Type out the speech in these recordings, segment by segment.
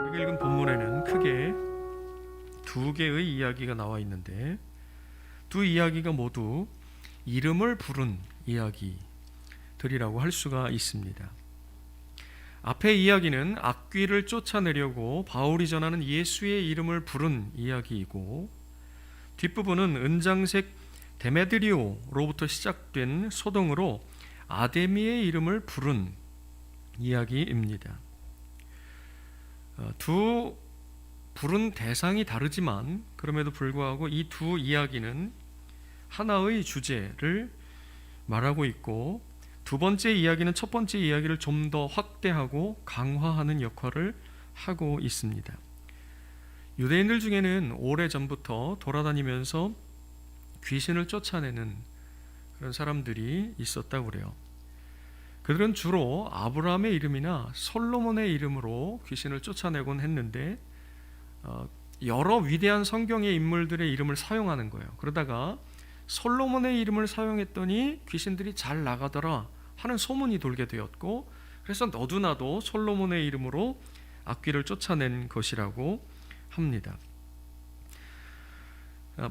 우리가 읽은 본문에는 크게 두 개의 이야기가 나와 있는데 두 이야기가 모두 이름을 부른 이야기들이라고 할 수가 있습니다. 앞의 이야기는 악귀를 쫓아내려고 바울이 전하는 예수의 이름을 부른 이야기이고, 뒷부분은 은장색 데메드리오로부터 시작된 소동으로 아데미의 이름을 부른 이야기입니다. 두 부른 대상이 다르지만 그럼에도 불구하고 이 두 이야기는 하나의 주제를 말하고 있고, 두 번째 이야기는 첫 번째 이야기를 좀 더 확대하고 강화하는 역할을 하고 있습니다. 유대인들 중에는 오래전부터 돌아다니면서 귀신을 쫓아내는 그런 사람들이 있었다고 그래요. 그들은 주로 아브라함의 이름이나 솔로몬의 이름으로 귀신을 쫓아내곤 했는데, 여러 위대한 성경의 인물들의 이름을 사용하는 거예요. 그러다가 솔로몬의 이름을 사용했더니 귀신들이 잘 나가더라 하는 소문이 돌게 되었고, 그래서 너도나도 솔로몬의 이름으로 악귀를 쫓아낸 것이라고 합니다.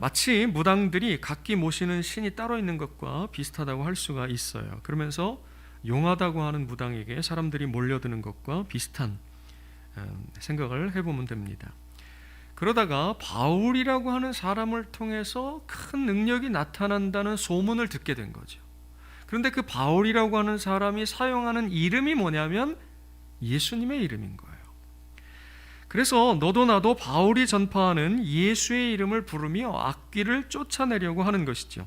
마치 무당들이 각기 모시는 신이 따로 있는 것과 비슷하다고 할 수가 있어요. 그러면서 용하다고 하는 무당에게 사람들이 몰려드는 것과 비슷한 생각을 해보면 됩니다. 그러다가 바울이라고 하는 사람을 통해서 큰 능력이 나타난다는 소문을 듣게 된 거죠. 그런데 그 바울이라고 하는 사람이 사용하는 이름이 뭐냐면 예수님의 이름인 거예요. 그래서 너도 나도 바울이 전파하는 예수의 이름을 부르며 악귀를 쫓아내려고 하는 것이죠.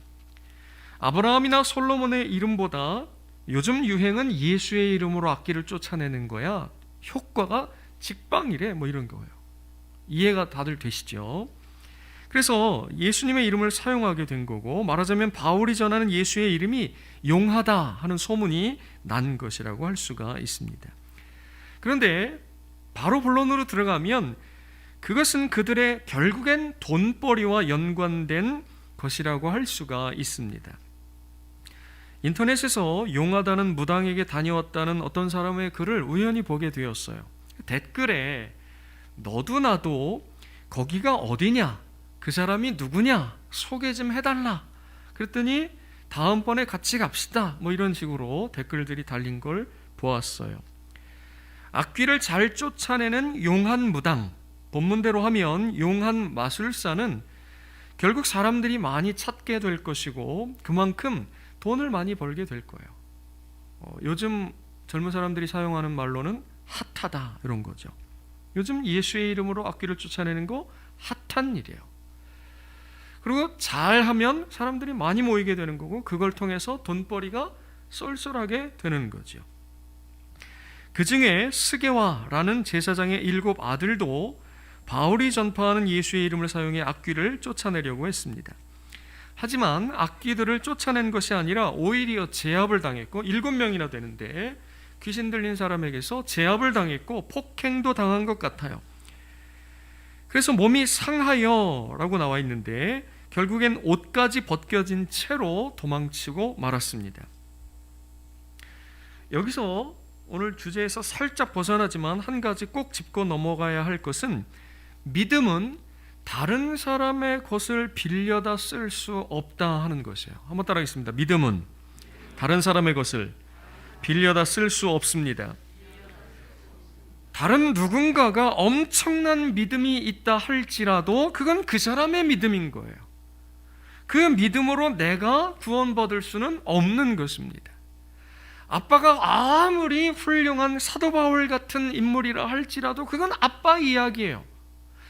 아브라함이나 솔로몬의 이름보다 요즘 유행은 예수의 이름으로 악귀를 쫓아내는 거야, 효과가 직방이래, 뭐 이런 거예요. 이해가 다들 되시죠? 그래서 예수님의 이름을 사용하게 된 거고, 말하자면 바울이 전하는 예수의 이름이 용하다 하는 소문이 난 것이라고 할 수가 있습니다. 그런데 바로 본론으로 들어가면 그것은 그들의 결국엔 돈벌이와 연관된 것이라고 할 수가 있습니다. 인터넷에서 용하다는 무당에게 다녀왔다는 어떤 사람의 글을 우연히 보게 되었어요. 댓글에 너도 나도 거기가 어디냐, 그 사람이 누구냐 소개 좀 해달라 그랬더니 다음번에 같이 갑시다, 뭐 이런 식으로 댓글들이 달린 걸 보았어요. 악귀를 잘 쫓아내는 용한 무당, 본문대로 하면 용한 마술사는 결국 사람들이 많이 찾게 될 것이고 그만큼 돈을 많이 벌게 될 거예요. 요즘 젊은 사람들이 사용하는 말로는 핫하다 이런 거죠. 요즘 예수의 이름으로 악귀를 쫓아내는 거 핫한 일이에요. 그리고 잘하면 사람들이 많이 모이게 되는 거고, 그걸 통해서 돈벌이가 쏠쏠하게 되는 거죠. 그 중에 스게와라는 제사장의 7 아들도 바울이 전파하는 예수의 이름을 사용해 악귀를 쫓아내려고 했습니다. 하지만 악귀들을 쫓아낸 것이 아니라 오히려 제압을 당했고, 7명이나 되는데 귀신 들린 사람에게서 제압을 당했고 폭행도 당한 것 같아요. 그래서 몸이 상하여 라고 나와 있는데 결국엔 옷까지 벗겨진 채로 도망치고 말았습니다. 여기서 오늘 주제에서 살짝 벗어나지만 한 가지 꼭 짚고 넘어가야 할 것은, 믿음은 다른 사람의 것을 빌려다 쓸 수 없다 하는 것이에요. 한번 따라하겠습니다. 믿음은 다른 사람의 것을 빌려다 쓸 수 없습니다. 다른 누군가가 엄청난 믿음이 있다 할지라도 그건 그 사람의 믿음인 거예요. 그 믿음으로 내가 구원받을 수는 없는 것입니다. 아빠가 아무리 훌륭한 사도 바울 같은 인물이라 할지라도 그건 아빠 이야기예요.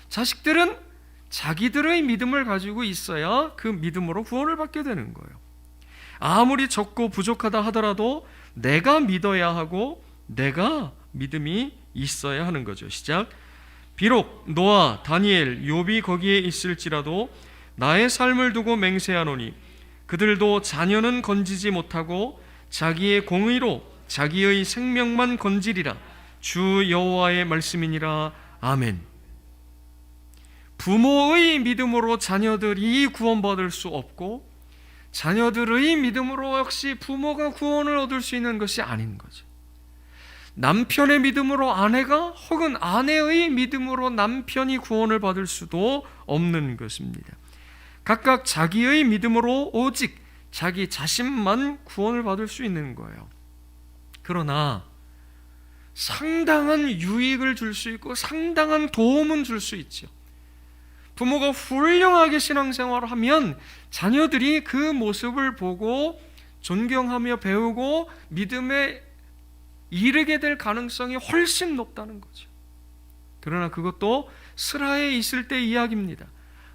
자식들은 자기들의 믿음을 가지고 있어야 그 믿음으로 구원을 받게 되는 거예요. 아무리 적고 부족하다 하더라도 내가 믿어야 하고 내가 믿음이 있어야 하는 거죠. 시작. 비록 노아, 다니엘, 욥이 거기에 있을지라도 나의 삶을 두고 맹세하노니 그들도 자녀는 건지지 못하고 자기의 공의로 자기의 생명만 건지리라. 주 여호와의 말씀이니라. 아멘. 부모의 믿음으로 자녀들이 구원받을 수 없고 자녀들의 믿음으로 역시 부모가 구원을 얻을 수 있는 것이 아닌 거죠. 남편의 믿음으로 아내가 혹은 아내의 믿음으로 남편이 구원을 받을 수도 없는 것입니다. 각각 자기의 믿음으로 오직 자기 자신만 구원을 받을 수 있는 거예요. 그러나 상당한 유익을 줄 수 있고 상당한 도움은 줄 수 있죠. 부모가 훌륭하게 신앙생활을 하면 자녀들이 그 모습을 보고 존경하며 배우고 믿음에 이르게 될 가능성이 훨씬 높다는 거죠. 그러나 그것도 슬하에 있을 때 이야기입니다.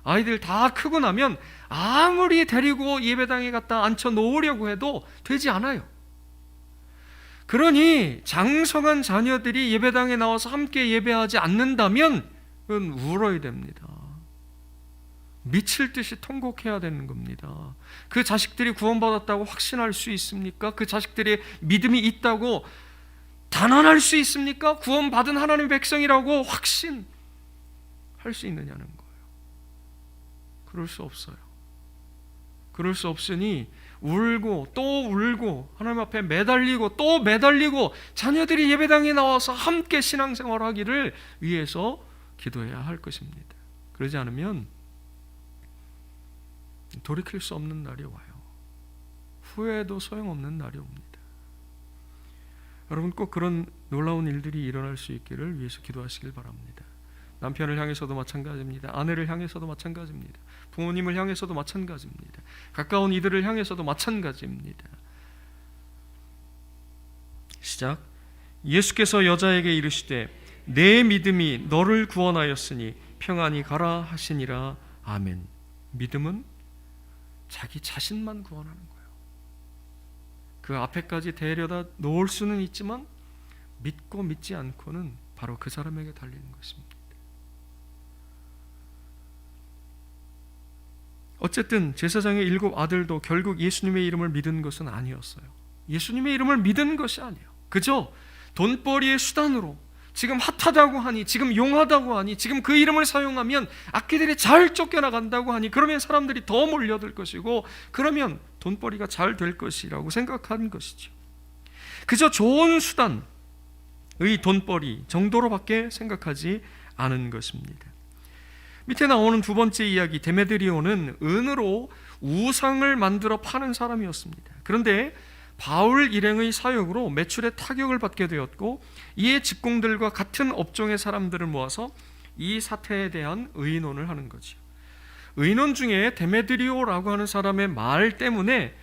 아이들 다 크고 나면 아무리 데리고 예배당에 갖다 앉혀 놓으려고 해도 되지 않아요. 그러니 장성한 자녀들이 예배당에 나와서 함께 예배하지 않는다면 그건 울어야 됩니다. 미칠 듯이 통곡해야 되는 겁니다. 그 자식들이 구원받았다고 확신할 수 있습니까? 그 자식들의 믿음이 있다고 단언할 수 있습니까? 구원받은 하나님의 백성이라고 확신할 수 있느냐는 거예요. 그럴 수 없어요. 그럴 수 없으니 울고 또 울고 하나님 앞에 매달리고 또 매달리고 자녀들이 예배당에 나와서 함께 신앙생활하기를 위해서 기도해야 할 것입니다. 그러지 않으면 돌이킬 수 없는 날이 와요. 후회해도 소용없는 날이 옵니다. 여러분 꼭 그런 놀라운 일들이 일어날 수 있기를 위해서 기도하시길 바랍니다. 남편을 향해서도 마찬가지입니다. 아내를 향해서도 마찬가지입니다. 부모님을 향해서도 마찬가지입니다. 가까운 이들을 향해서도 마찬가지입니다. 시작. 예수께서 여자에게 이르시되 내 믿음이 너를 구원하였으니 평안히 가라 하시니라. 아멘. 믿음은 자기 자신만 구원하는 거예요. 그 앞에까지 데려다 놓을 수는 있지만 믿고 믿지 않고는 바로 그 사람에게 달리는 것입니다. 어쨌든 제사장의 7 아들도 결국 예수님의 이름을 믿은 것은 아니었어요. 예수님의 이름을 믿은 것이 아니에요. 그저 돈벌이의 수단으로 지금 핫하다고 하니, 지금 용하다고 하니, 지금 그 이름을 사용하면 악귀들이 잘 쫓겨나간다고 하니, 그러면 사람들이 더 몰려들 것이고 그러면 돈벌이가 잘 될 것이라고 생각한 것이죠. 그저 좋은 수단의 돈벌이 정도로밖에 생각하지 않은 것입니다. 밑에 나오는 두 번째 이야기, 데메드리오는 은으로 우상을 만들어 파는 사람이었습니다. 그런데 바울 일행의 사역으로 매출에 타격을 받게 되었고 이에 직공들과 같은 업종의 사람들을 모아서 이 사태에 대한 의논을 하는 거죠. 의논 중에 데메드리오라고 하는 사람의 말 때문에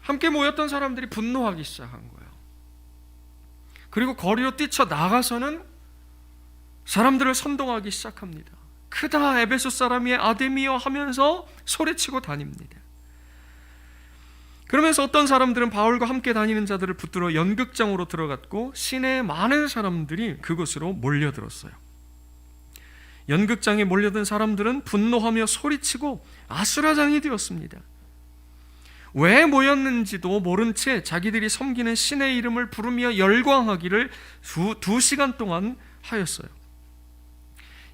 함께 모였던 사람들이 분노하기 시작한 거예요. 그리고 거리로 뛰쳐나가서는 사람들을 선동하기 시작합니다. 크다 에베소 사람이 아데미여 하면서 소리치고 다닙니다. 그러면서 어떤 사람들은 바울과 함께 다니는 자들을 붙들어 연극장으로 들어갔고 시내의 많은 사람들이 그곳으로 몰려들었어요. 연극장에 몰려든 사람들은 분노하며 소리치고 아수라장이 되었습니다. 왜 모였는지도 모른 채 자기들이 섬기는 신의 이름을 부르며 열광하기를 2시간 동안 하였어요.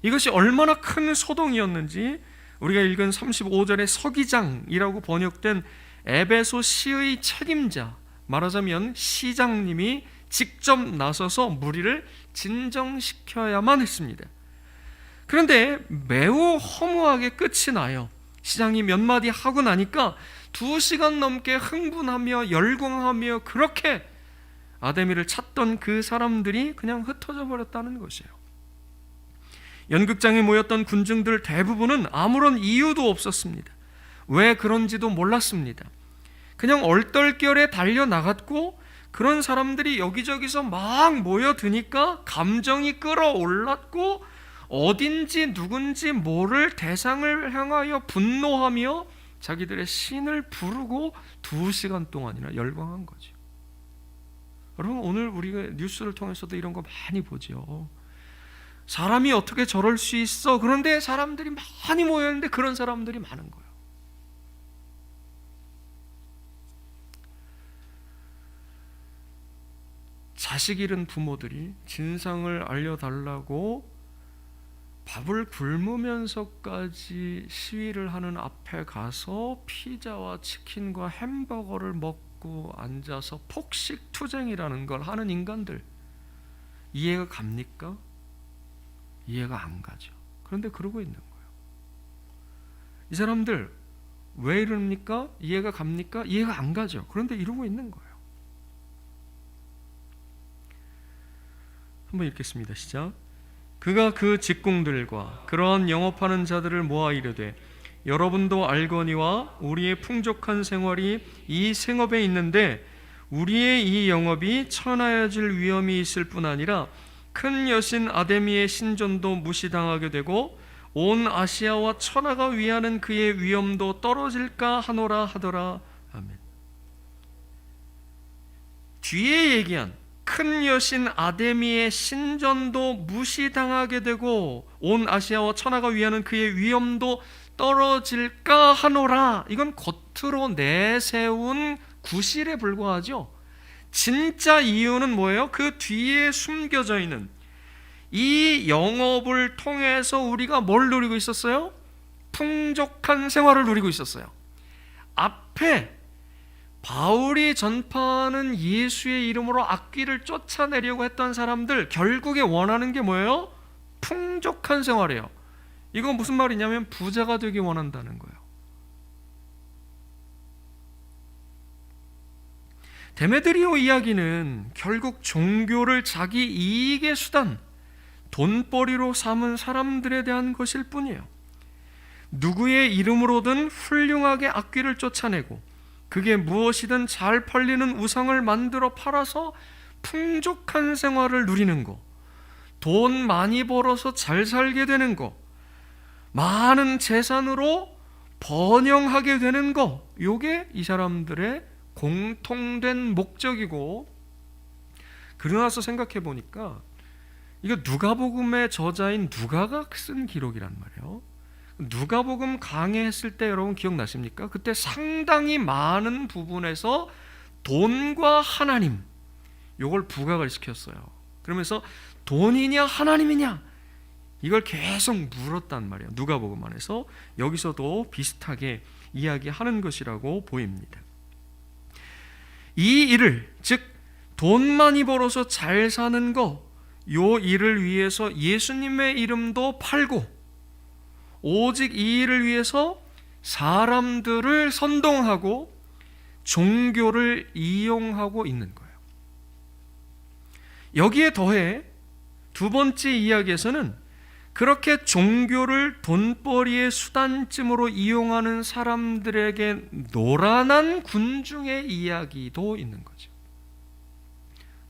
이것이 얼마나 큰 소동이었는지 우리가 읽은 35절의 서기장이라고 번역된 에베소 시의 책임자, 말하자면 시장님이 직접 나서서 무리를 진정시켜야만 했습니다. 그런데 매우 허무하게 끝이 나요. 시장이 몇 마디 하고 나니까 2시간 넘게 흥분하며 열광하며 그렇게 아데미를 찾던 그 사람들이 그냥 흩어져 버렸다는 것이에요. 연극장에 모였던 군중들 대부분은 아무런 이유도 없었습니다. 왜 그런지도 몰랐습니다. 그냥 얼떨결에 달려나갔고 그런 사람들이 여기저기서 막 모여드니까 감정이 끌어올랐고 어딘지 누군지 모를 대상을 향하여 분노하며 자기들의 신을 부르고 2시간 동안이나 열광한 거죠. 여러분 오늘 우리가 뉴스를 통해서도 이런 거 많이 보죠. 사람이 어떻게 저럴 수 있어? 그런데 사람들이 많이 모였는데 그런 사람들이 많은 거예요. 자식 잃은 부모들이 진상을 알려달라고 밥을 굶으면서까지 시위를 하는 앞에 가서 피자와 치킨과 햄버거를 먹고 잡고 앉아서 폭식 투쟁이라는 걸 하는 인간들, 이해가 갑니까? 이해가 안 가죠. 그런데 그러고 있는 거예요. 이 사람들 왜 이럽니까? 이해가 갑니까? 이해가 안 가죠. 그런데 이러고 있는 거예요. 한번 읽겠습니다. 시작. 그가 그 직공들과 그러한 영업하는 자들을 모아 이르되 여러분도 알거니와 우리의 풍족한 생활이 이 생업에 있는데 우리의 이 영업이 천하여질 위험이 있을 뿐 아니라 큰 여신 아데미의 신전도 무시당하게 되고 온 아시아와 천하가 위하는 그의 위엄도 떨어질까 하노라 하더라. 아멘. 뒤에 얘기한 큰 여신 아데미의 신전도 무시당하게 되고 온 아시아와 천하가 위하는 그의 위엄도 떨어질까 하노라. 이건 겉으로 내세운 구실에 불과하죠. 진짜 이유는 뭐예요? 그 뒤에 숨겨져 있는 이 영업을 통해서 우리가 뭘 누리고 있었어요? 풍족한 생활을 누리고 있었어요. 앞에 바울이 전파하는 예수의 이름으로 악귀를 쫓아내려고 했던 사람들, 결국에 원하는 게 뭐예요? 풍족한 생활이에요. 이건 무슨 말이냐면 부자가 되기 원한다는 거예요. 데메드리오 이야기는 결국 종교를 자기 이익의 수단, 돈벌이로 삼은 사람들에 대한 것일 뿐이에요. 누구의 이름으로든 훌륭하게 악귀를 쫓아내고 그게 무엇이든 잘 팔리는 우상을 만들어 팔아서 풍족한 생활을 누리는 거, 돈 많이 벌어서 잘 살게 되는 거, 많은 재산으로 번영하게 되는 거, 요게 이 사람들의 공통된 목적이고, 그러고 나서 생각해 보니까 이거 누가복음의 저자인 누가가 쓴 기록이란 말이에요. 누가복음 강해했을 때 여러분 기억나십니까? 그때 상당히 많은 부분에서 돈과 하나님, 요걸 부각을 시켰어요. 그러면서 돈이냐 하나님이냐 이걸 계속 물었단 말이에요. 누가복음 안에서. 여기서도 비슷하게 이야기하는 것이라고 보입니다. 이 일을, 즉 돈 많이 벌어서 잘 사는 거, 요 일을 위해서 예수님의 이름도 팔고 오직 이 일을 위해서 사람들을 선동하고 종교를 이용하고 있는 거예요. 여기에 더해 두 번째 이야기에서는 그렇게 종교를 돈벌이의 수단쯤으로 이용하는 사람들에게 노란한 군중의 이야기도 있는 거죠.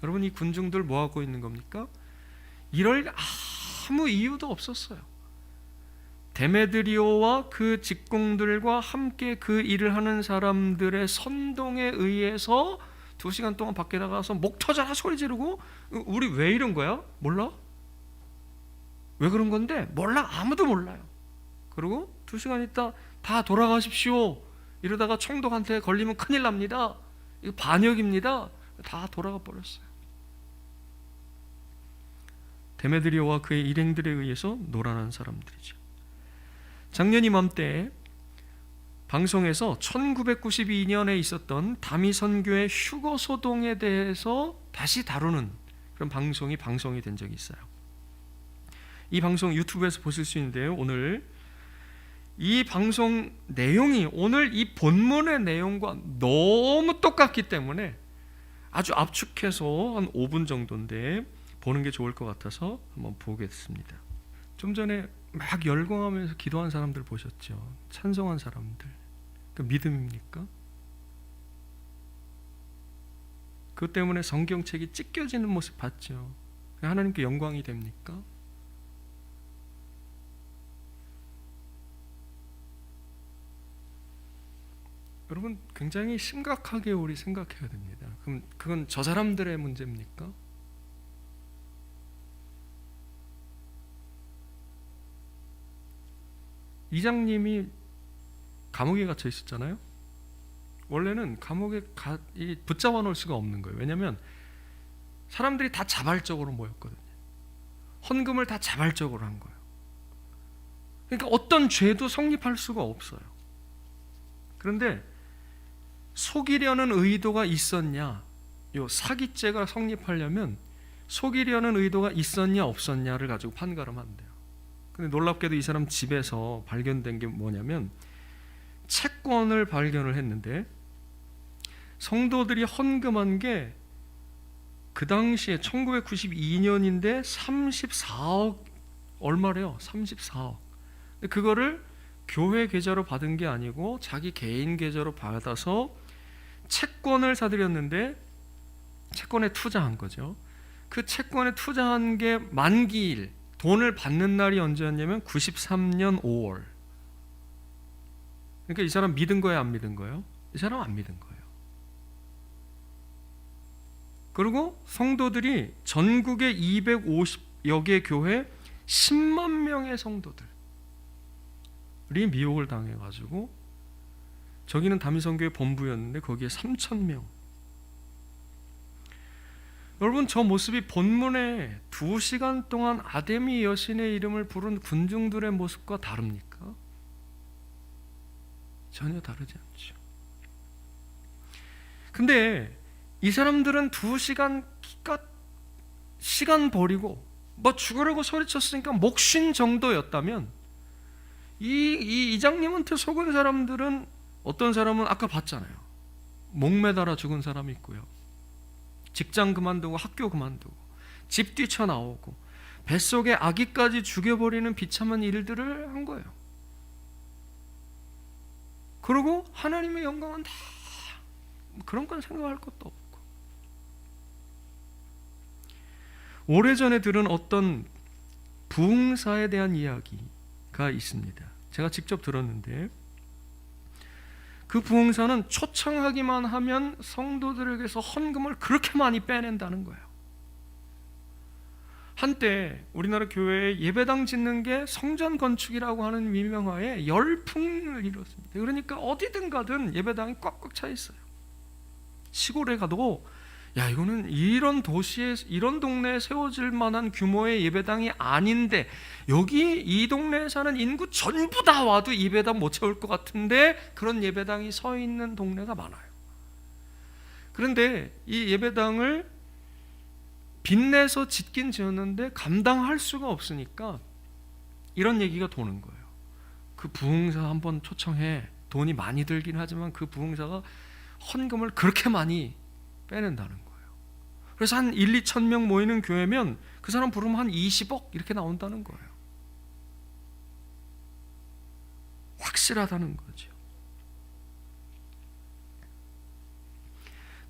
여러분, 이 군중들 뭐하고 있는 겁니까? 이럴 아무 이유도 없었어요. 데메드리오와 그 직공들과 함께 그 일을 하는 사람들의 선동에 의해서 2시간 동안 밖에 나가서 목 터져라 소리 지르고, 우리 왜 이런 거야? 몰라? 왜 그런 건데? 몰라. 아무도 몰라요. 그리고 2시간 있다 다 돌아가십시오. 이러다가 총독한테 걸리면 큰일 납니다. 이거 반역입니다. 다 돌아가 버렸어요. 데메드리오와 그의 일행들에 의해서 노란한 사람들이죠. 작년 이맘때 방송에서 1992년에 있었던 다미 선교의 휴거 소동에 대해서 다시 다루는 그런 방송이 된 적이 있어요. 이 방송 유튜브에서 보실 수 있는데요. 오늘 이 방송 내용이 오늘 이 본문의 내용과 너무 똑같기 때문에 아주 압축해서 한 5분 정도인데 보는 게 좋을 것 같아서 한번 보겠습니다. 좀 전에 막 열광하면서 기도한 사람들 보셨죠? 찬송한 사람들. 그 믿음입니까? 그것 때문에 성경책이 찢겨지는 모습 봤죠? 하나님께 영광이 됩니까? 여러분, 굉장히 심각하게 우리 생각해야 됩니다. 그럼 그건 저 사람들의 문제입니까? 이장님이 감옥에 갇혀 있었잖아요. 원래는 감옥에 붙잡아 놓을 수가 없는 거예요. 왜냐하면 사람들이 다 자발적으로 모였거든요. 헌금을 다 자발적으로 한 거예요. 그러니까 어떤 죄도 성립할 수가 없어요. 그런데 속이려는 의도가 있었냐, 요 사기죄가 성립하려면 속이려는 의도가 있었냐 없었냐를 가지고 판가름한대요. 근데 놀랍게도 이 사람 집에서 발견된 게 뭐냐면 채권을 발견을 했는데 성도들이 헌금한 게 그 당시에 1992년인데 34억 얼마래요? 34억. 근데 그거를 교회 계좌로 받은 게 아니고 자기 개인 계좌로 받아서 채권을 사들였는데 채권에 투자한 거죠. 그 채권에 투자한 게 만기일, 돈을 받는 날이 언제였냐면 93년 5월. 그러니까 이 사람 믿은 거예요, 안 믿은 거예요? 이 사람 안 믿은 거예요. 그리고 성도들이 전국의 250여 개 교회 10만 명의 성도들이 미혹을 당해가지고, 저기는 다미성교회 본부였는데 거기에 3,000명. 여러분, 저 모습이 본문에 2시간 동안 아데미 여신의 이름을 부른 군중들의 모습과 다릅니까? 전혀 다르지 않죠. 근데 이 사람들은 2시간 시간 버리고 뭐 죽으려고 소리쳤으니까 목쉰 정도였다면, 이 이장님한테 속은 사람들은, 어떤 사람은 아까 봤잖아요. 목매달아 죽은 사람이 있고요. 직장 그만두고 학교 그만두고 집 뛰쳐나오고 뱃속에 아기까지 죽여버리는 비참한 일들을 한 거예요. 그리고 하나님의 영광은 다 그런 건 생각할 것도 없고. 오래전에 들은 어떤 부흥사에 대한 이야기가 있습니다. 제가 직접 들었는데, 그 부흥사는 초청하기만 하면 성도들에게서 헌금을 그렇게 많이 빼낸다는 거예요. 한때 우리나라 교회에 예배당 짓는 게 성전 건축이라고 하는 미명하에 열풍을 이뤘습니다. 그러니까 어디든 가든 예배당이 꽉꽉 차 있어요. 시골에 가도 야, 이거는 이런 도시에, 이런 동네에 세워질 만한 규모의 예배당이 아닌데, 여기 이 동네에 사는 인구 전부 다 와도 예배당 못 채울 것 같은데 그런 예배당이 서 있는 동네가 많아요. 그런데 이 예배당을 빚내서 짓긴 지었는데 감당할 수가 없으니까 이런 얘기가 도는 거예요. 그 부흥사 한번 초청해. 돈이 많이 들긴 하지만 그 부흥사가 헌금을 그렇게 많이 빼낸다는 거예요. 그래서 한 1, 2천 명 모이는 교회면 그 사람 부르면 한 20억 이렇게 나온다는 거예요. 확실하다는 거죠.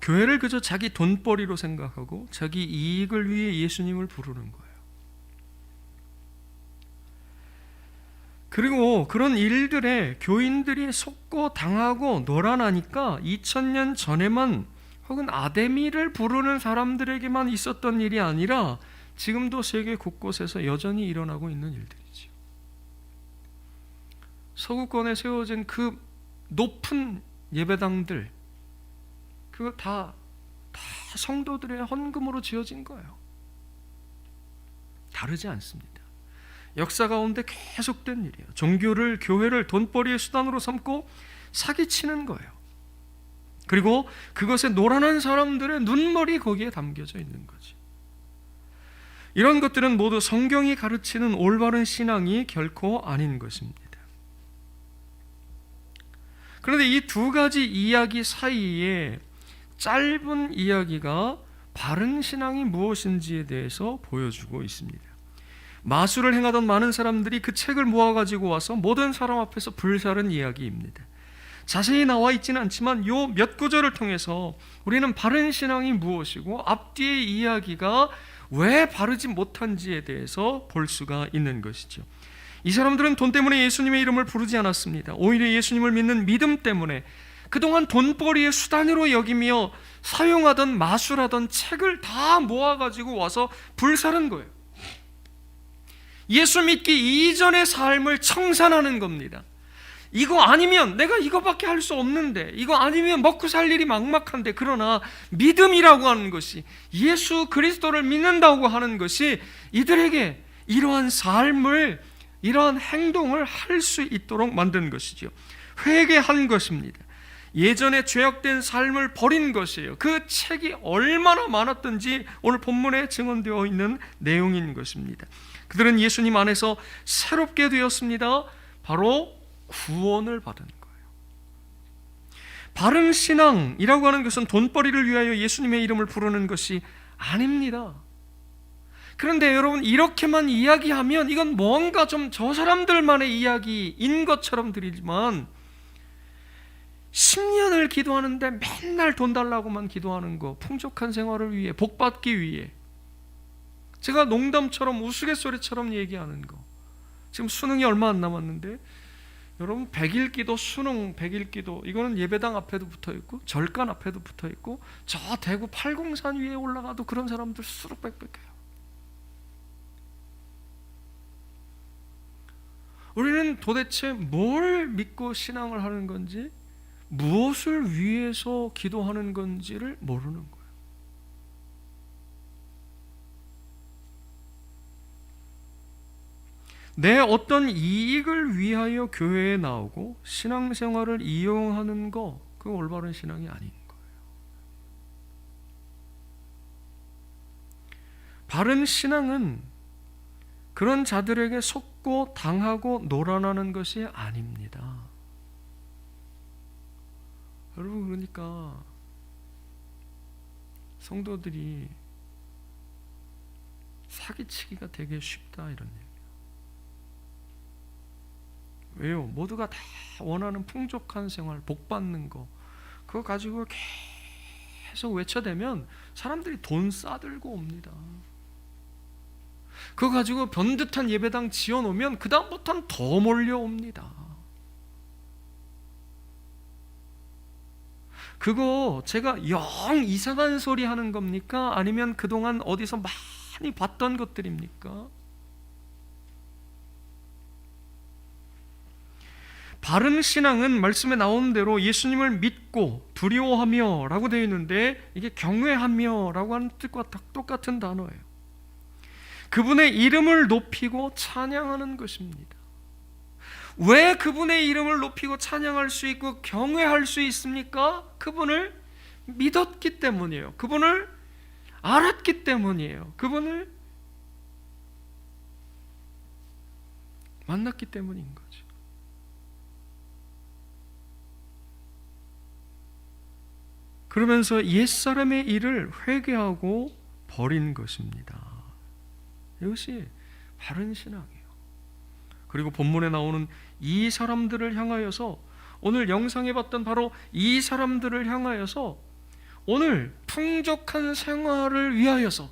교회를 그저 자기 돈벌이로 생각하고 자기 이익을 위해 예수님을 부르는 거예요. 그리고 그런 일들에 교인들이 속고 당하고 놀아나니까 2000년 전에만 혹은 아데미를 부르는 사람들에게만 있었던 일이 아니라 지금도 세계 곳곳에서 여전히 일어나고 있는 일들이죠. 서구권에 세워진 그 높은 예배당들, 그거 다 성도들의 헌금으로 지어진 거예요. 다르지 않습니다. 역사 가운데 계속된 일이에요. 종교를, 교회를 돈벌이의 수단으로 삼고 사기치는 거예요. 그리고 그것에 노란한 사람들의 눈물이 거기에 담겨져 있는 거지. 이런 것들은 모두 성경이 가르치는 올바른 신앙이 결코 아닌 것입니다. 그런데 이 두 가지 이야기 사이에 짧은 이야기가 바른 신앙이 무엇인지에 대해서 보여주고 있습니다. 마술을 행하던 많은 사람들이 그 책을 모아가지고 와서 모든 사람 앞에서 불사른 이야기입니다. 자세히 나와 있지는 않지만 요 몇 구절을 통해서 우리는 바른 신앙이 무엇이고 앞뒤의 이야기가 왜 바르지 못한지에 대해서 볼 수가 있는 것이죠. 이 사람들은 돈 때문에 예수님의 이름을 부르지 않았습니다. 오히려 예수님을 믿는 믿음 때문에 그동안 돈벌이의 수단으로 여기며 사용하던 마술하던 책을 다 모아가지고 와서 불사른 거예요. 예수 믿기 이전의 삶을 청산하는 겁니다. 이거 아니면 내가 이거밖에 할 수 없는데, 이거 아니면 먹고 살 일이 막막한데, 그러나 믿음이라고 하는 것이, 예수 그리스도를 믿는다고 하는 것이 이들에게 이러한 삶을, 이러한 행동을 할 수 있도록 만든 것이죠. 회개한 것입니다. 예전에 죄악된 삶을 버린 것이에요. 그 책이 얼마나 많았던지 오늘 본문에 증언되어 있는 내용인 것입니다. 그들은 예수님 안에서 새롭게 되었습니다. 바로 구원을 받은 거예요. 바른 신앙이라고 하는 것은 돈벌이를 위하여 예수님의 이름을 부르는 것이 아닙니다. 그런데 여러분, 이렇게만 이야기하면 이건 뭔가 좀 저 사람들만의 이야기인 것처럼 들리지만 10년을 기도하는데 맨날 돈 달라고만 기도하는 거, 풍족한 생활을 위해, 복받기 위해, 제가 농담처럼 우스갯소리처럼 얘기하는 거, 지금 수능이 얼마 안 남았는데 여러분, 100일 기도, 수능 100일 기도, 이거는 예배당 앞에도 붙어있고 절간 앞에도 붙어있고 저 대구 팔공산 위에 올라가도 그런 사람들 수룩백백해요. 우리는 도대체 뭘 믿고 신앙을 하는 건지, 무엇을 위해서 기도하는 건지를 모르는 거예요. 내 어떤 이익을 위하여 교회에 나오고 신앙생활을 이용하는 거, 그거 올바른 신앙이 아닌 거예요. 바른 신앙은 그런 자들에게 속고 당하고 놀아나는 것이 아닙니다. 여러분, 그러니까 성도들이 사기치기가 되게 쉽다, 이런 얘기예요. 왜요? 모두가 다 원하는 풍족한 생활, 복 받는 거, 그거 가지고 계속 외쳐대면 사람들이 돈 싸들고 옵니다. 그거 가지고 변듯한 예배당 지어놓으면 그 다음부터는 더 몰려옵니다. 그거 제가 영 이상한 소리 하는 겁니까? 아니면 그동안 어디서 많이 봤던 것들입니까? 바른 신앙은 말씀에 나오는 대로 예수님을 믿고 두려워하며 라고 되어 있는데, 이게 경외하며 라고 하는 뜻과 똑같은 단어예요. 그분의 이름을 높이고 찬양하는 것입니다. 왜 그분의 이름을 높이고 찬양할 수 있고 경외할 수 있습니까? 그분을 믿었기 때문이에요. 그분을 알았기 때문이에요. 그분을 만났기 때문인 거죠. 그러면서 옛사람의 일을 회개하고 버린 것입니다. 이것이 바른 신앙이에요. 그리고 본문에 나오는 이 사람들을 향하여서, 오늘 영상에 봤던 바로 이 사람들을 향하여서 오늘 풍족한 생활을 위하여서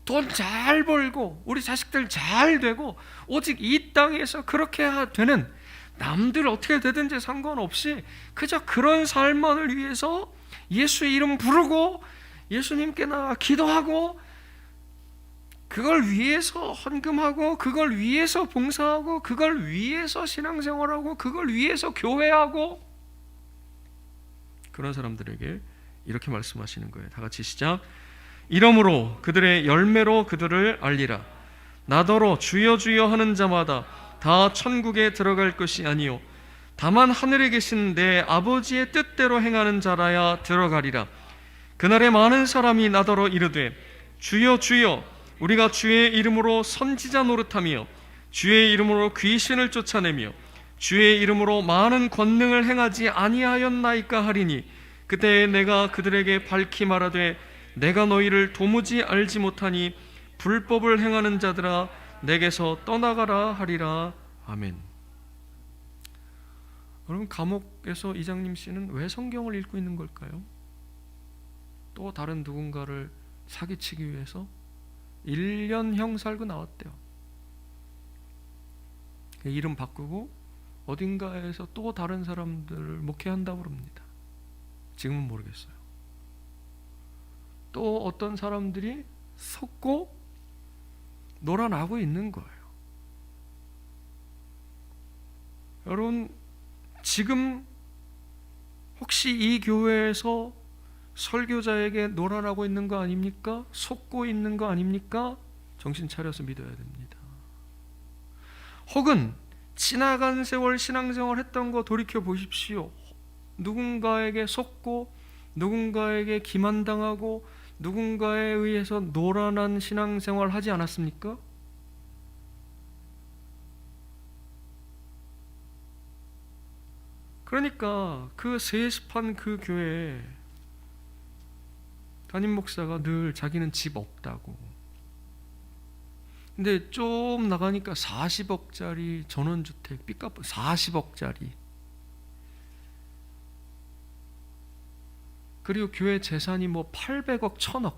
돈 잘 벌고 우리 자식들 잘 되고 오직 이 땅에서 그렇게 되는, 남들 어떻게 되든지 상관없이 그저 그런 삶만을 위해서 예수의 이름 부르고 예수님께 나가 기도하고 그걸 위해서 헌금하고 그걸 위해서 봉사하고 그걸 위해서 신앙생활하고 그걸 위해서 교회하고, 그런 사람들에게 이렇게 말씀하시는 거예요. 다 같이 시작. 이러므로 그들의 열매로 그들을 알리라. 나더러 주여 주여 하는 자마다 다 천국에 들어갈 것이 아니요 다만 하늘에 계신 내 아버지의 뜻대로 행하는 자라야 들어가리라. 그날에 많은 사람이 나더러 이르되 주여 주여 우리가 주의 이름으로 선지자 노릇하며 주의 이름으로 귀신을 쫓아내며 주의 이름으로 많은 권능을 행하지 아니하였나이까 하리니, 그때 내가 그들에게 밝히 말하되 내가 너희를 도무지 알지 못하니 불법을 행하는 자들아 내게서 떠나가라 하리라. 아멘. 여러분, 감옥에서 이장님 씨는 왜 성경을 읽고 있는 걸까요? 또 다른 누군가를 사기치기 위해서 1년형 살고 나왔대요. 이름 바꾸고 어딘가에서 또 다른 사람들을 목회한다고 그럽니다. 지금은 모르겠어요. 또 어떤 사람들이 속고 놀아나고 있는 거예요. 여러분, 지금 혹시 이 교회에서 설교자에게 놀아나고 있는 거 아닙니까? 속고 있는 거 아닙니까? 정신 차려서 믿어야 됩니다. 혹은 지나간 세월 신앙생활 했던 거 돌이켜 보십시오. 누군가에게 속고 누군가에게 기만당하고 누군가에 의해서 노란한 신앙생활 하지 않았습니까? 그러니까 그 세습한 그 교회에 담임 목사가 늘 자기는 집 없다고. 근데 좀 나가니까 40억짜리 전원주택 삐값 40억짜리. 그리고 교회 재산이 뭐 800억 1000억.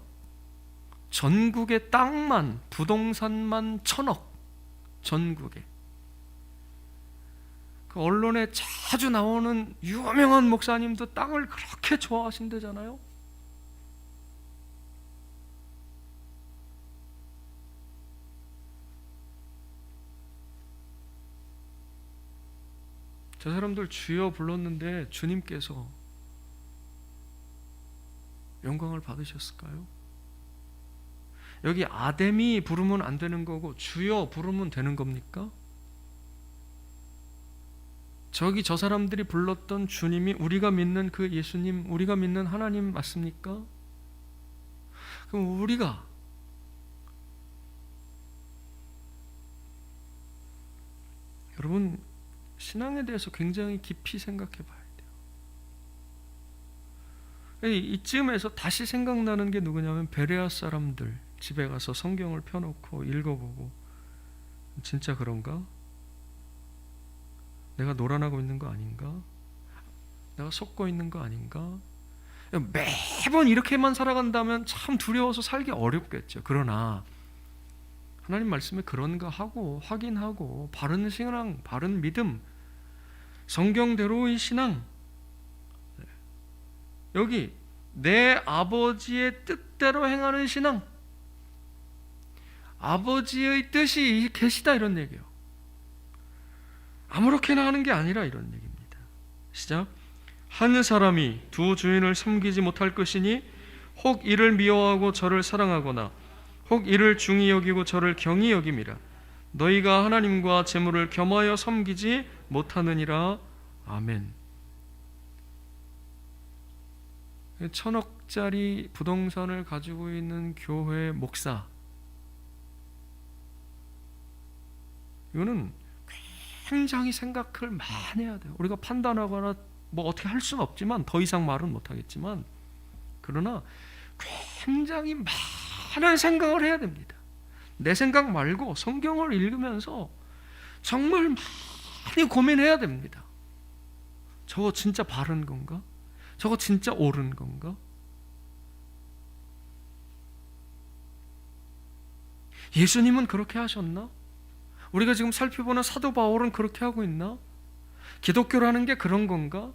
전국의 땅만 부동산만 1000억. 전국에. 그 언론에 자주 나오는 유명한 목사님도 땅을 그렇게 좋아하신대잖아요. 저 사람들 주여 불렀는데 주님께서 영광을 받으셨을까요? 여기 아데미 부르면 안 되는 거고 주여 부르면 되는 겁니까? 저기 저 사람들이 불렀던 주님이 우리가 믿는 그 예수님, 우리가 믿는 하나님 맞습니까? 그럼 우리가 여러분 신앙에 대해서 굉장히 깊이 생각해 봐야 돼요. 이쯤에서 다시 생각나는 게 누구냐면 베레아 사람들 집에 가서 성경을 펴놓고 읽어보고 진짜 그런가? 내가 노란하고 있는 거 아닌가? 내가 속고 있는 거 아닌가? 매번 이렇게만 살아간다면 참 두려워서 살기 어렵겠죠. 그러나 하나님 말씀에 그런가 하고 확인하고 바른 신앙, 바른 믿음, 성경대로의 신앙, 여기 내 아버지의 뜻대로 행하는 신앙, 아버지의 뜻이 계시다 이런 얘기예요. 아무렇게나 하는 게 아니라 이런 얘기입니다. 시작. 한 사람이 두 주인을 섬기지 못할 것이니 혹 이를 미워하고 저를 사랑하거나 혹 이를 중히 여기고 저를 경히 여김이라. 너희가 하나님과 재물을 겸하여 섬기지 못하느니라. 아멘. 1000억짜리 부동산을 가지고 있는 교회 목사, 이거는 굉장히 생각을 많이 해야 돼요. 우리가 판단하거나 뭐 어떻게 할 수는 없지만 더 이상 말은 못하겠지만 그러나 굉장히 많은 생각을 해야 됩니다. 내 생각 말고 성경을 읽으면서 정말 많이 고민해야 됩니다. 저거 진짜 바른 건가? 저거 진짜 옳은 건가? 예수님은 그렇게 하셨나? 우리가 지금 살펴보는 사도 바울은 그렇게 하고 있나? 기독교라는 게 그런 건가?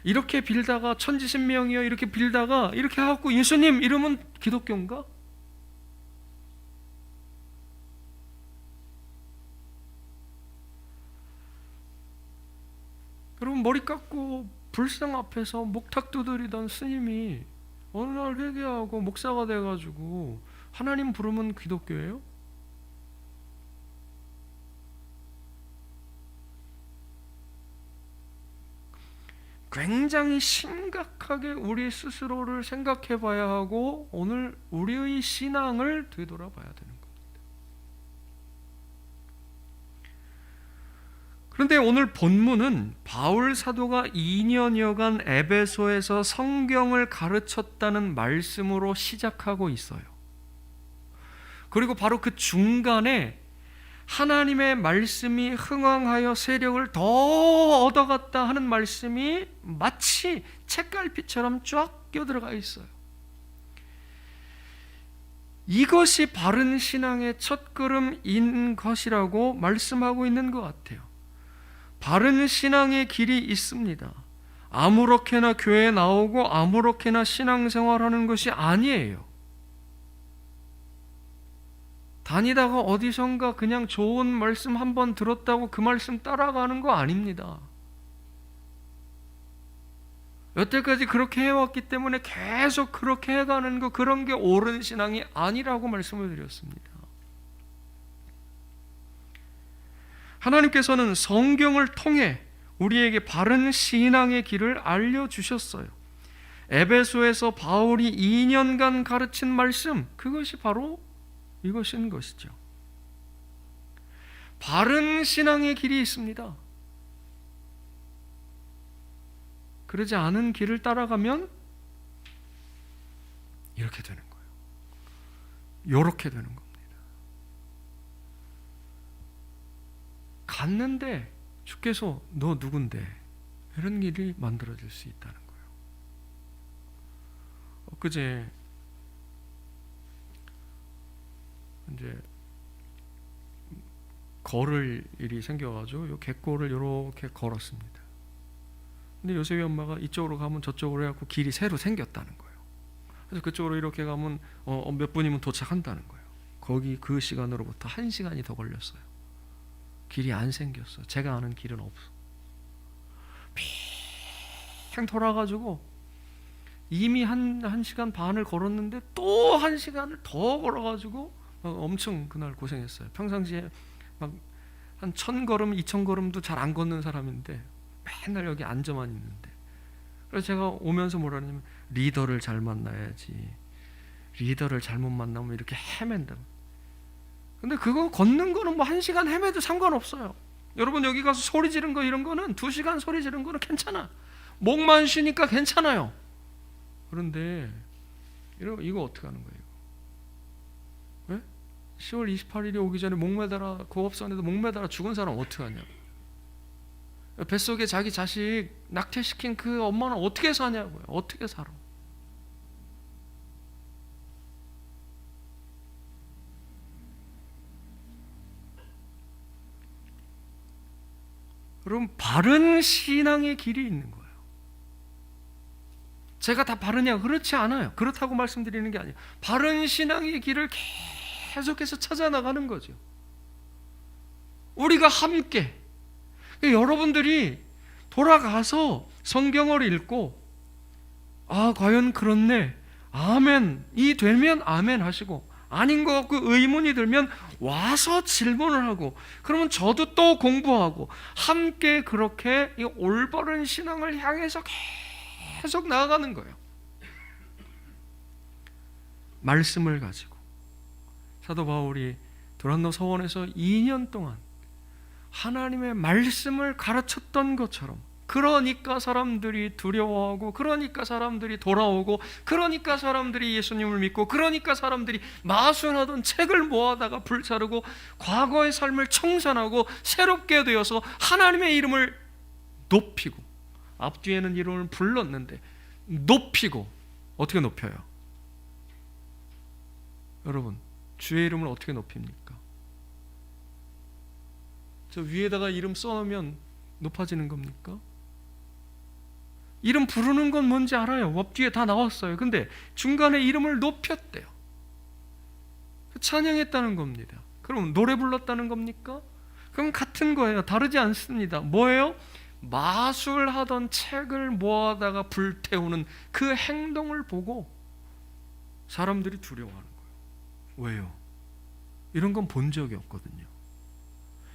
이렇게 빌다가 천지신명이여 이렇게 빌다가 이렇게 하고 예수님 이러면 기독교인가? 여러분 머리 깎고 불상 앞에서 목탁 두드리던 스님이 어느 날 회개하고 목사가 돼가지고 하나님 부르면 기독교예요? 굉장히 심각하게 우리 스스로를 생각해 봐야 하고 오늘 우리의 신앙을 되돌아봐야 되는 겁니다. 그런데 오늘 본문은 바울 사도가 2년여간 에베소에서 성경을 가르쳤다는 말씀으로 시작하고 있어요. 그리고 바로 그 중간에 하나님의 말씀이 흥왕하여 세력을 더 얻어갔다 하는 말씀이 마치 책갈피처럼 쫙 껴들어가 있어요. 이것이 바른 신앙의 첫걸음인 것이라고 말씀하고 있는 것 같아요. 바른 신앙의 길이 있습니다. 아무렇게나 교회에 나오고 아무렇게나 신앙생활하는 것이 아니에요. 다니다가 어디선가 그냥 좋은 말씀 한번 들었다고 그 말씀 따라가는 거 아닙니다. 여태까지 그렇게 해왔기 때문에 계속 그렇게 해가는 거, 그런 게 옳은 신앙이 아니라고 말씀을 드렸습니다. 하나님께서는 성경을 통해 우리에게 바른 신앙의 길을 알려주셨어요. 에베소에서 바울이 2년간 가르친 말씀, 그것이 바로 이것인 것이죠. 바른 신앙의 길이 있습니다. 그러지 않은 길을 따라가면 이렇게 되는 거예요. 이렇게 되는 겁니다. 갔는데 주께서 너 누군데? 이런 길이 만들어질 수 있다는 거예요. 엊그제 이제 걸을 일이 생겨가지고 요 갯골을 이렇게 걸었습니다. 근데 요셉이 엄마가 이쪽으로 가면 저쪽으로 해갖고 길이 새로 생겼다는 거예요. 그래서 그쪽으로 이렇게 가면 몇 분이면 도착한다는 거예요. 거기 그 시간으로부터 1시간이 더 걸렸어요. 길이 안 생겼어. 제가 아는 길은 없어. 빙 돌아가지고 이미 한 시간 반을 걸었는데 또 1시간을 더 걸어가지고 엄청 그날 고생했어요. 평상시에 막 한 1000걸음, 2000걸음도 잘 안 걷는 사람인데 맨날 여기 앉아만 있는데, 그래서 제가 오면서 뭐라 하냐면 리더를 잘 만나야지. 리더를 잘못 만나면 이렇게 헤맨다. 근데 그거 걷는 거는 뭐 1시간 헤매도 상관없어요. 여러분 여기 가서 소리 지른 거 이런 거는 2시간 소리 지른 거는 괜찮아. 목만 쉬니까 괜찮아요. 그런데 이거 어떻게 하는 거예요? 네? 10월 28일이 오기 전에 목매달아, 고업선에도 목매달아 죽은 사람 어떻게 하냐? 뱃속에 자기 자식 낙태시킨 그 엄마는 어떻게 사냐고요? 어떻게 살아? 여러분, 바른 신앙의 길이 있는 거예요. 제가 다 바르냐? 그렇지 않아요. 그렇다고 말씀드리는 게 아니에요. 바른 신앙의 길을 계속해서 찾아나가는 거죠. 우리가 함께, 여러분들이 돌아가서 성경을 읽고 과연 그렇네, 아멘, 이 되면 아멘 하시고, 아닌 것 같고 의문이 들면 와서 질문을 하고, 그러면 저도 또 공부하고 함께 그렇게 이 올바른 신앙을 향해서 계속 나아가는 거예요. 말씀을 가지고 사도 바울이 도란노 서원에서 2년 동안 하나님의 말씀을 가르쳤던 것처럼, 그러니까 사람들이 두려워하고, 그러니까 사람들이 돌아오고, 그러니까 사람들이 예수님을 믿고, 그러니까 사람들이 마순하던 책을 모아다가 불사르고 과거의 삶을 청산하고 새롭게 되어서 하나님의 이름을 높이고, 앞뒤에는 이름을 불렀는데 높이고, 어떻게 높여요? 여러분, 주의 이름을 어떻게 높입니까? 저 위에다가 이름 써놓으면 높아지는 겁니까? 이름 부르는 건 뭔지 알아요. 앞뒤에 다 나왔어요. 근데 중간에 이름을 높였대요. 찬양했다는 겁니다. 그럼 노래 불렀다는 겁니까? 그럼 같은 거예요. 다르지 않습니다. 뭐예요? 마술하던 책을 모아다가 불태우는 그 행동을 보고 사람들이 두려워하는 거예요. 왜요? 이런 건 본 적이 없거든요.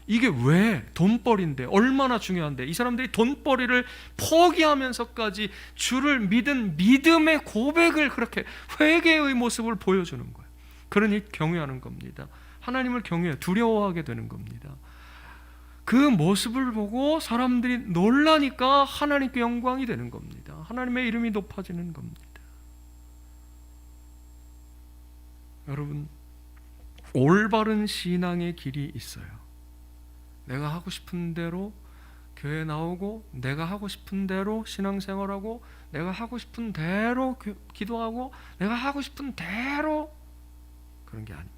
이게 왜 돈벌이인데, 얼마나 중요한데, 이 사람들이 돈벌이를 포기하면서까지 주를 믿은 믿음의 고백을, 그렇게 회개의 모습을 보여주는 거예요. 그러니 경외하는 겁니다. 하나님을 경외해, 두려워하게 되는 겁니다. 그 모습을 보고 사람들이 놀라니까 하나님께 영광이 되는 겁니다. 하나님의 이름이 높아지는 겁니다. 여러분, 올바른 신앙의 길이 있어요. 내가 하고 싶은 대로 교회 나오고, 내가 하고 싶은 대로 신앙생활하고, 내가 하고 싶은 대로 기도하고, 내가 하고 싶은 대로, 그런 게 아닙니다.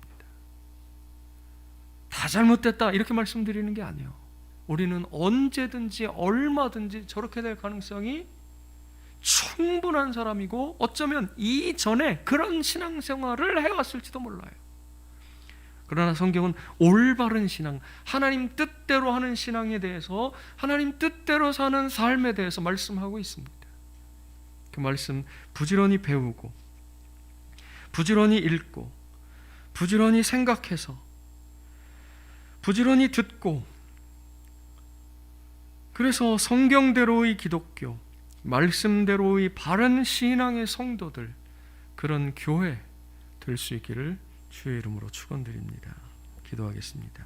다 잘못됐다 이렇게 말씀드리는 게 아니에요. 우리는 언제든지 얼마든지 저렇게 될 가능성이 충분한 사람이고, 어쩌면 이전에 그런 신앙생활을 해왔을지도 몰라요. 그러나 성경은 올바른 신앙, 하나님 뜻대로 하는 신앙에 대해서, 하나님 뜻대로 사는 삶에 대해서 말씀하고 있습니다. 그 말씀 부지런히 배우고, 부지런히 읽고, 부지런히 생각해서, 부지런히 듣고, 그래서 성경대로의 기독교, 말씀대로의 바른 신앙의 성도들, 그런 교회 될 수 있기를 주의 이름으로 축원드립니다. 기도하겠습니다.